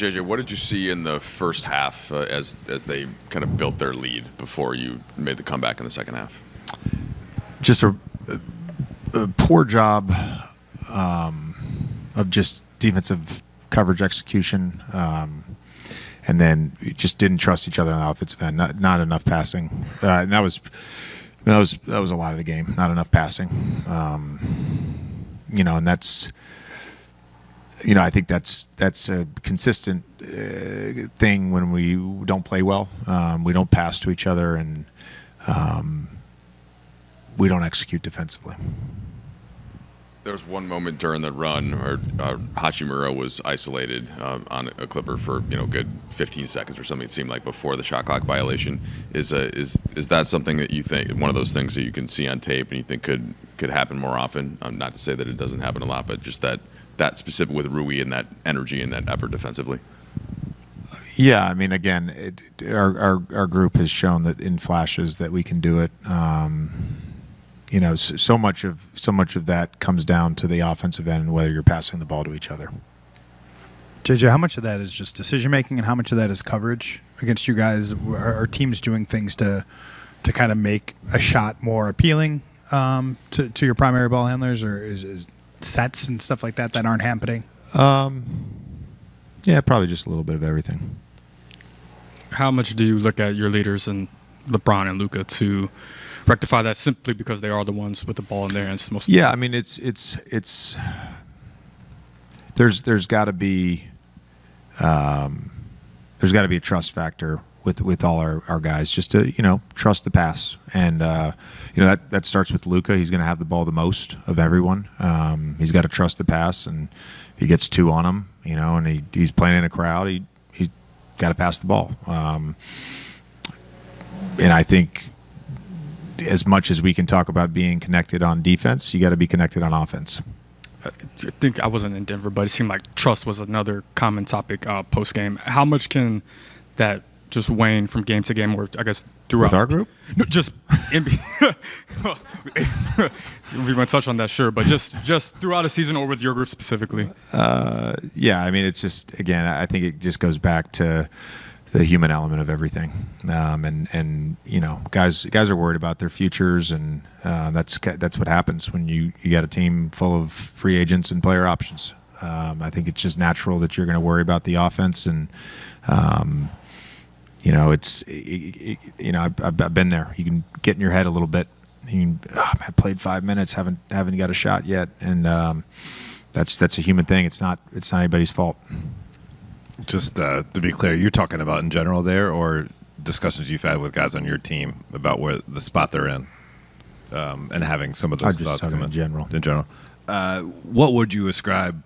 JJ, what did you see in the first half as they kind of built their lead before you made the comeback in the second half? Just a poor job of just defensive coverage execution, and then we just didn't trust each other on the offensive end. Not enough passing, and that was a lot of the game. Not enough passing, and that's. I think that's a consistent thing when we don't play well. We don't pass to each other, and we don't execute defensively. There was one moment during the run where Hachimura was isolated on a Clipper for good 15 seconds or something. It seemed like before the shot clock violation. Is that something that you think, one of those things that you can see on tape and you think could happen more often? Not to say that it doesn't happen a lot, but just that specific with Rui and that energy and that effort defensively. Yeah, I mean, again, our group has shown that in flashes that we can do it. So much of that comes down to the offensive end and whether you're passing the ball to each other. JJ, how much of that is just decision making, and how much of that is coverage against you guys? Are teams doing things to kind of make a shot more appealing to your primary ball handlers, or is sets and stuff like that aren't happening? Yeah, probably just a little bit of everything. How much do you look at your leaders and LeBron and Luka to rectify that, simply because they are the ones with the ball in their hands most of the time? Yeah, I mean, it's there's got to be a trust factor with all our guys, just to trust the pass, and that starts with Luka. He's going to have the ball the most of everyone. He's got to trust the pass, and if he gets two on him, and he's playing in a crowd, he's got to pass the ball. And I think, as much as we can talk about being connected on defense, you got to be connected on offense. I think I wasn't in Denver, but it seemed like trust was another common topic post game. How much can that just wane from game to game, or I guess throughout? With our group? No, just we might touch on that, sure, but just throughout a season, or with your group specifically? Yeah, I mean, it's just, again, I think it just goes back to the human element of everything, and guys are worried about their futures, and that's what happens when you got a team full of free agents and player options. I think it's just natural that you're going to worry about the offense, and I've been there. You can get in your head a little bit. I played 5 minutes, haven't got a shot yet, and that's a human thing. It's not anybody's fault. Just to be clear, you're talking about in general there, or discussions you've had with guys on your team about where the spot they're in, and having some of those thoughts come in general. In general, what would you ascribe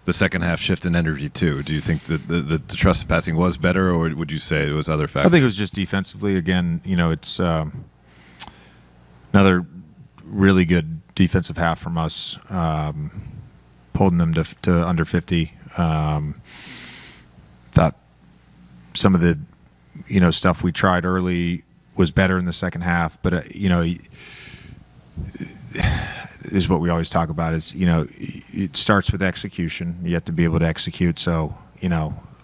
the second half shift in energy to? Do you think that the trust passing was better, or would you say it was other factors? I think it was just defensively. Again, it's another really good defensive half from us, holding them to under 50. Thought some of the stuff we tried early was better in the second half, but this is what we always talk about, is it starts with execution. You have to be able to execute. So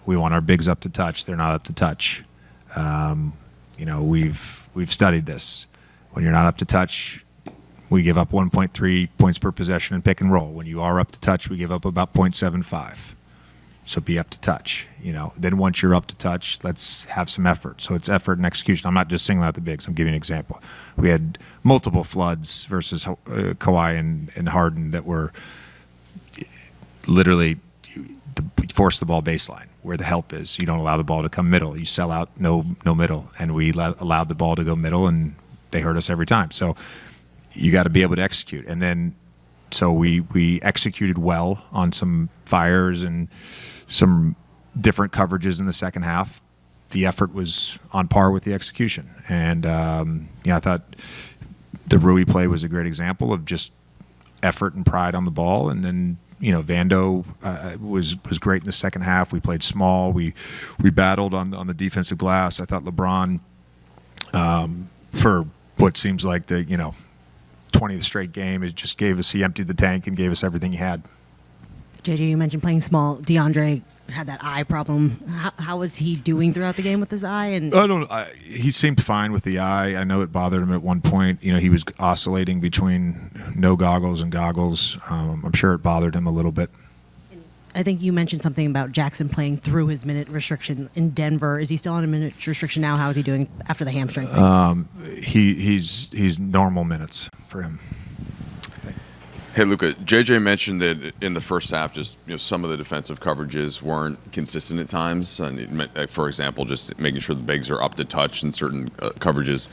we want our bigs up to touch. They're not up to touch. We've studied this. When you're not up to touch, we give up 1.3 points per possession in pick and roll. When you are up to touch, we give up about 0.75. So be up to touch. Then once you're up to touch, let's have some effort. So it's effort and execution. I'm not just singling out the bigs. I'm giving you an example. We had multiple floods versus Kawhi and Harden that were literally force the ball baseline where the help is. You don't allow the ball to come middle. You sell out, no middle. And we allowed the ball to go middle, and they hurt us every time. So you got to be able to execute. And then so we executed well on some fires and some different coverages in the second half. The effort was on par with the execution. And, I thought the Rui play was a great example of just effort and pride on the ball. And then, Vando was great in the second half. We played small. We battled on the defensive glass. I thought LeBron, for what seems like the, 20th straight game, he emptied the tank and gave us everything he had. JJ, you mentioned playing small. DeAndre had that eye problem. How was he doing throughout the game with his eye? And He seemed fine with the eye. I know it bothered him at one point. He was oscillating between no goggles and goggles. I'm sure it bothered him a little bit. I think you mentioned something about Jackson playing through his minute restriction in Denver. Is he still on a minute restriction now? How is he doing after the hamstring thing? He's normal minutes for him. Hey, Luka, JJ mentioned that in the first half, just some of the defensive coverages weren't consistent at times. And it meant, for example, just making sure the bigs are up to touch in certain coverages.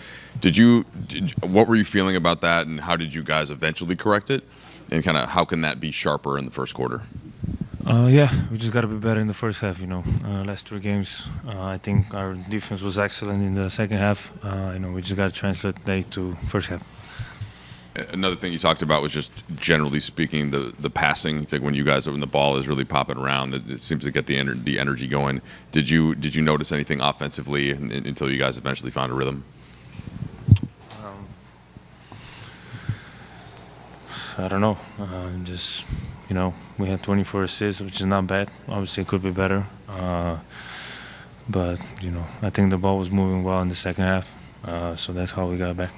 What were you feeling about that, and how did you guys eventually correct it? And kind of how can that be sharper in the first quarter? Yeah, we just got to be better in the first half. Last 3 games, I think our defense was excellent in the second half. We just got to translate that to first half. Another thing you talked about was just generally speaking the passing. It's like when you guys when the ball is really popping around, it seems to get the energy going. Did you notice anything offensively until you guys eventually found a rhythm? I don't know. We had 24 assists, which is not bad. Obviously, it could be better. But I think the ball was moving well in the second half, so that's how we got back.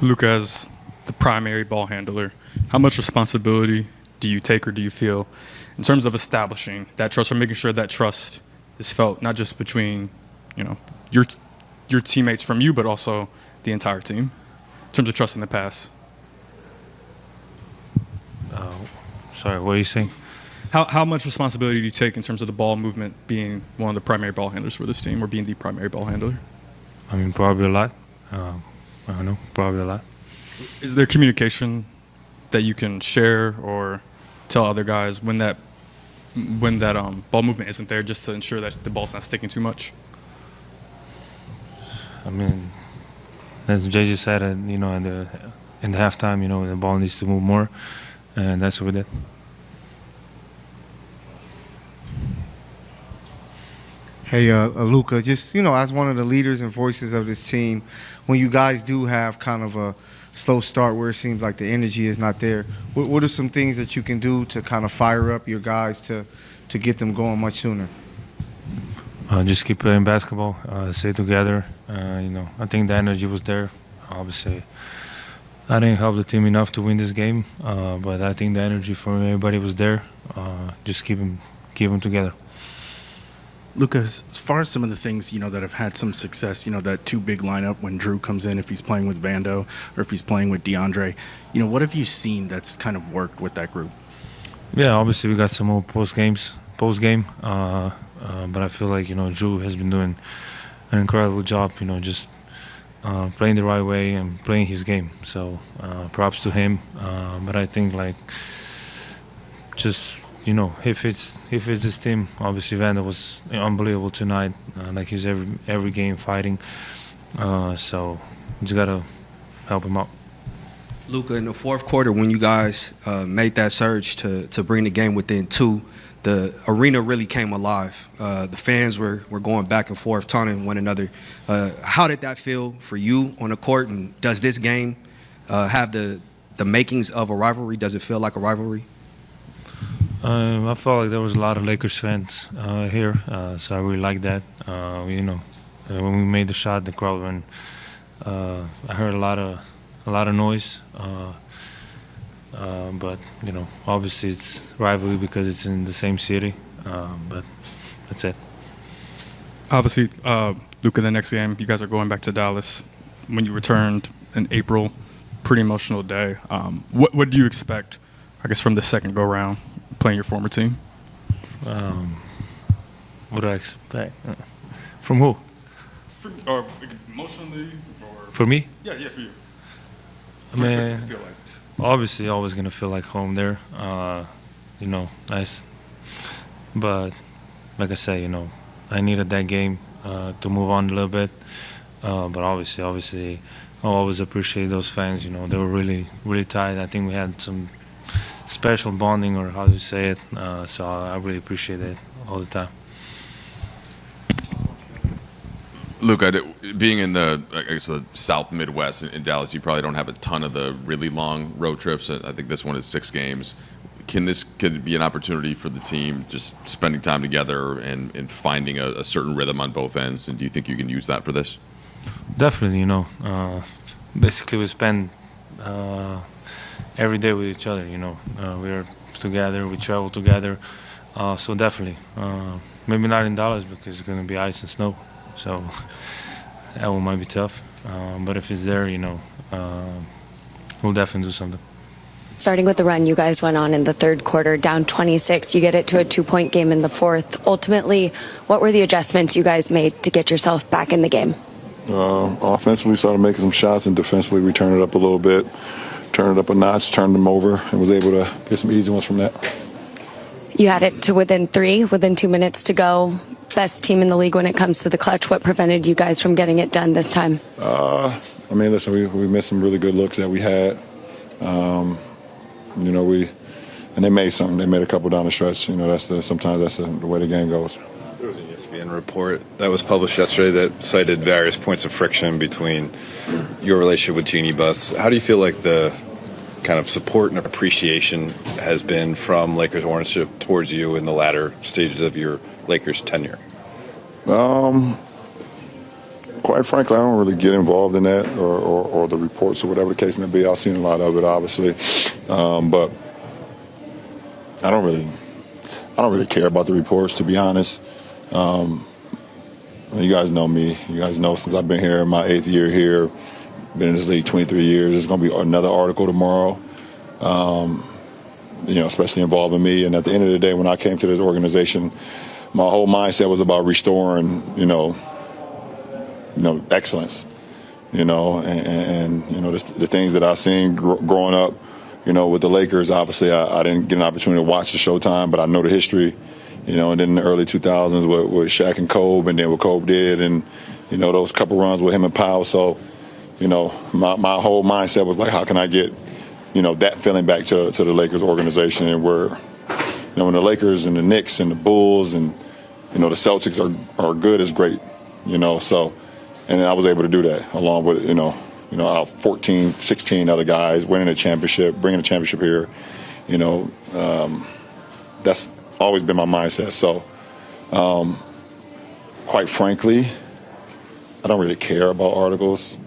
Luka, as the primary ball handler, how much responsibility do you take or do you feel in terms of establishing that trust or making sure that trust is felt, not just between your teammates from you, but also the entire team in terms of trust in the pass? Sorry, what are you saying? How much responsibility do you take in terms of the ball movement being one of the primary ball handlers for this team or being the primary ball handler? I mean, probably a lot. I don't know, probably a lot. Is there communication that you can share or tell other guys when that ball movement isn't there, just to ensure that the ball's not sticking too much? I mean, as JJ said, in the halftime, the ball needs to move more, and that's what we did. Hey, Luka, just, as one of the leaders and voices of this team, when you guys do have kind of a slow start where it seems like the energy is not there, what are some things that you can do to kind of fire up your guys to get them going much sooner? Just keep playing basketball, stay together. I think the energy was there. Obviously, I didn't help the team enough to win this game, but I think the energy from everybody was there. Just keep them together. Luka, as far as some of the things, that have had some success, that 2 big lineup when Drew comes in, if he's playing with Vando or if he's playing with DeAndre, what have you seen that's kind of worked with that group? Yeah, obviously we got some more post-game, but I feel like, Drew has been doing an incredible job, just playing the right way and playing his game. So props to him. But I think, if it's this team, obviously Vanda was unbelievable tonight. He's every game fighting. So you just gotta help him out. Luka, in the fourth quarter, when you guys made that surge to bring the game within 2, the arena really came alive. The fans were going back and forth, taunting one another. How did that feel for you on the court? And does this game have the makings of a rivalry? Does it feel like a rivalry? I felt like there was a lot of Lakers fans here, so I really liked that. When we made the shot, the crowd went. I heard a lot of noise, but obviously it's rivalry because it's in the same city. But that's it. Obviously, Luka, the next game, you guys are going back to Dallas. When you returned in April, pretty emotional day. What do you expect, I guess, from the second go-round, playing your former team? What do I expect? From who? Or emotionally? Or For me? Yeah, for you. I mean, obviously, always gonna feel like home there. Nice. But like I say, I needed that game to move on a little bit. But obviously, I always appreciate those fans. They were really, really tight. I think we had some special bonding, or how do you say it? So I really appreciate it all the time. Luka, being in the South Midwest in Dallas, you probably don't have a ton of the really long road trips. I think this one is 6 games. could it be an opportunity for the team just spending time together and finding a certain rhythm on both ends? And do you think you can use that for this? Definitely, basically we spend every day with each other. We're together, we travel together, so definitely. Maybe not in Dallas because it's going to be ice and snow, so that one might be tough. But if it's there, we'll definitely do something. Starting with the run you guys went on in the third quarter, down 26, you get it to a 2-point game in the fourth. Ultimately, what were the adjustments you guys made to get yourself back in the game? Offensively, started making some shots, and defensively, we turned it up a little bit, turned it up a notch, turned them over, and was able to get some easy ones from that. You had it to within 3, within 2 minutes to go. Best team in the league when it comes to the clutch. What prevented you guys from getting it done this time? Listen, we missed some really good looks that we had. And they made something. They made a couple down the stretch. Sometimes that's the way the game goes. There was an ESPN report that was published yesterday that cited various points of friction between your relationship with Jeanie Buss. How do you feel like the kind of support and appreciation has been from Lakers ownership towards you in the latter stages of your Lakers tenure? Quite frankly, I don't really get involved in that or the reports or whatever the case may be. I've seen a lot of it, obviously, but I don't really care about the reports, to be honest. You guys know me. You guys know since I've been here, my 8th year here, been in this league 23 years. There's going to be another article tomorrow, especially involving me. And at the end of the day, when I came to this organization, my whole mindset was about restoring, excellence, and the things that I've seen growing up, with the Lakers. Obviously, I didn't get an opportunity to watch the Showtime, but I know the history, and then in the early 2000s with Shaq and Kobe, and then what Kobe did, and those couple runs with him and Powell. So, my whole mindset was like, how can I get, that feeling back to the Lakers organization, and where, when the Lakers and the Knicks and the Bulls and the Celtics are good is great, so. And I was able to do that along with, our 14, 16 other guys winning a championship, bringing a championship here. That's always been my mindset. So, quite frankly, I don't really care about articles.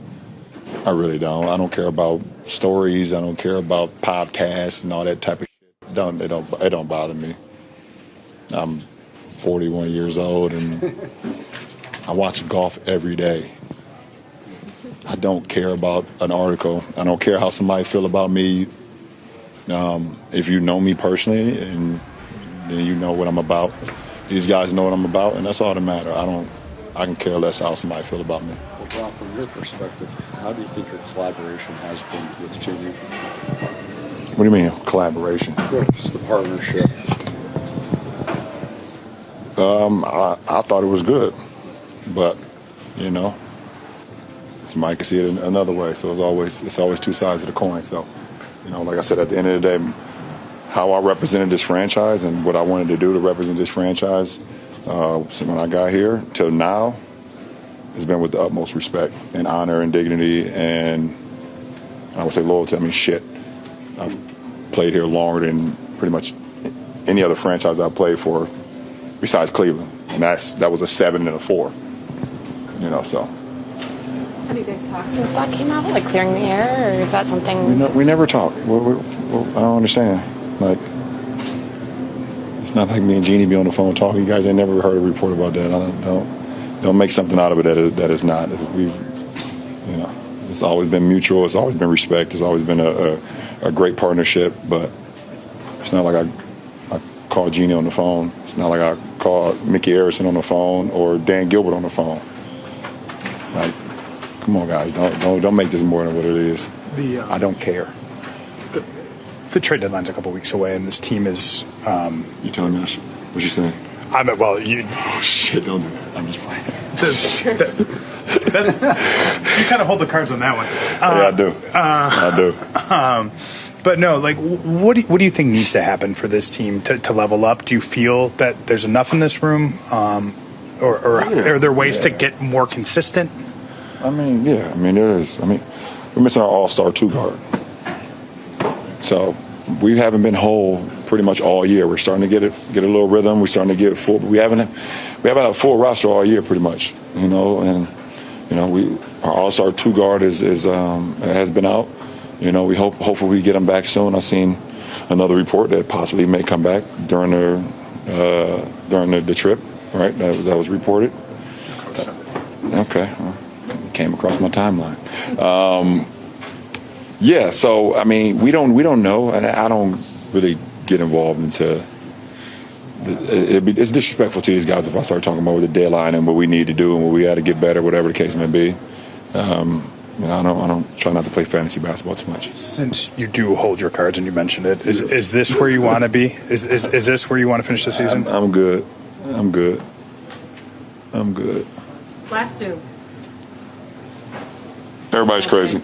I really don't. I don't care about stories. I don't care about podcasts and all that type of shit. It don't bother me. I'm 41 years old and I watch golf every day. I don't care about an article. I don't care how somebody feel about me. If you know me personally, and then you know what I'm about. These guys know what I'm about, and that's all that matters. I can care less how somebody feel about me. Well, Brown, from your perspective, how do you think your collaboration has been with Jimmy? What do you mean, collaboration? Just the partnership. I thought it was good, but somebody can see it another way. So it's always two sides of the coin. So, like I said, at the end of the day, how I represented this franchise and what I wanted to do to represent this franchise, when I got here till now, has been with the utmost respect and honor and dignity, and I would say loyalty. I mean, shit, I've played here longer than pretty much any other franchise I've played for besides Cleveland, and that was a 7 and a 4. So. Have you guys talked since that came out, like clearing the air, or is that something? We never talk. I don't understand. Like, it's not like me and Jeanie be on the phone talking. You guys ain't never heard a report about that. Don't make something out of it that is not. It's always been mutual. It's always been respect. It's always been a great partnership. But it's not like I call Jeanie on the phone. It's not like I call Mickey Harrison on the phone or Dan Gilbert on the phone. Like, come on, guys, don't make this more than what it is. I don't care. The trade deadline's a couple weeks away, and this team is. You telling me what you saying? Oh shit! Don't do that. I'm just playing. You kind of hold the cards on that one. Yeah, I do. But no, like, what do you think needs to happen for this team to level up? Do you feel that there's enough in this room, or are there ways to get more consistent? There is. We're missing our all-star 2 guard. So we haven't been whole pretty much all year. We're starting to get a little rhythm. We're starting to get full. We haven't had a full roster all year, pretty much. You know, and you know our All-Star 2 guard has been out. You know, hopefully we get him back soon. I've seen another report that possibly may come back during the trip. Right, that was reported. Okay, well, it came across my timeline. Yeah, so I mean, we don't know, and I don't really get involved into. It's disrespectful to these guys if I start talking about the deadline and what we need to do and what we got to get better, whatever the case may be. You know, I don't try not to play fantasy basketball too much. Since you do hold your cards and you mentioned it, is this where you want to be? Is this where you want to finish the season? I'm good. I'm good. Last two. Everybody's crazy.